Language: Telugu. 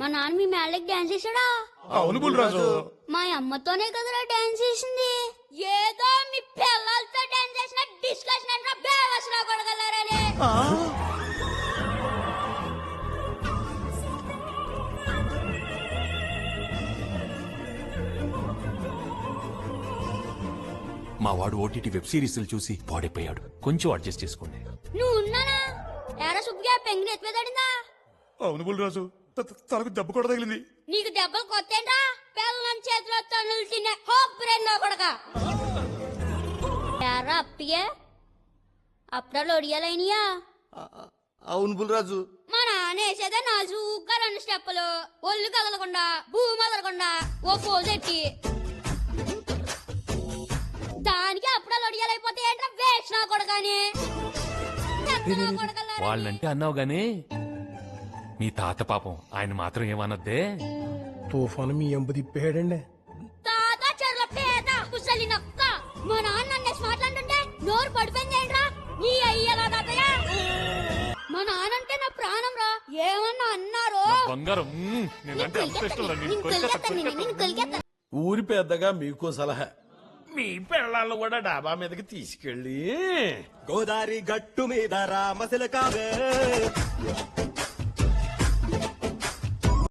మా నాన్న మీ మేళ్ళకి డాన్స్ చేశాడా? అవును బుల్రాజు. మా అమ్మతోనే కదరా డాన్స్ చేసింది. ఏదో మీ పిల్లలతో డాన్స్ చేసిన డిస్కషన్ అంటే బేవసన కొడగలరని. మా వాడు ఓటీటీ వెబ్ సిరీస్ చూసి పాడైపోయాడు. కొంచెం అడ్జస్ట్ చేసుకోండి. నువ్వు ఉన్నానా? ఎరా సుబ్బిగా పెంగిని ఎత్తువేదాడిందా? అవును బుల్రాజు, తలకు దెబ్బ కూడా తగిలింది. నీకు దెబ్బలు కొత్తేంట్రా? పిల్లల చేతిలో తన్నులు తినే హోప్రెన్ కొడక. ఎరా అప్పియే అప్పుడాలు ఒడియాలైనయా? అవును బుల్రాజు. మా నాన్న వేసేదే నాజుగ్గా 2 స్టెప్పులు, ఒళ్ళు కదలకుండా భూమి కదలకుండా ఓ పోజు ఎట్టి, దానికి అప్పుడాలు ఒడియాలైపోతే ఏంట్రా వేసినా కొడకని. వాళ్ళంటే అన్నావు గానీ మీ తాత పాపం ఆయన మాత్రం ఏమన్నద్దే. తుఫాను మీ ఎంబ తిప్పేయడండి. తాత చెర్ల పేద కుసలి నక్క. మా నాన్న నన్నేసి మాట్లాడుతుంటే నోరు పడిపోయింది ఏంట్రా? నీ అయ్యలా తాతయ్య. మా నాన్నంటే నా ప్రాణం రా. ఏమన్నా అన్నారో బంగారం. నేనంటే అంత ఇష్టం రా నీకు. ఊరి పెద్దగా మీకు సలహా, మీ పిల్లలు కూడా డాబా మీదకి తీసుకెళ్ళి గోదారి గట్టు మీద రామశిలకావే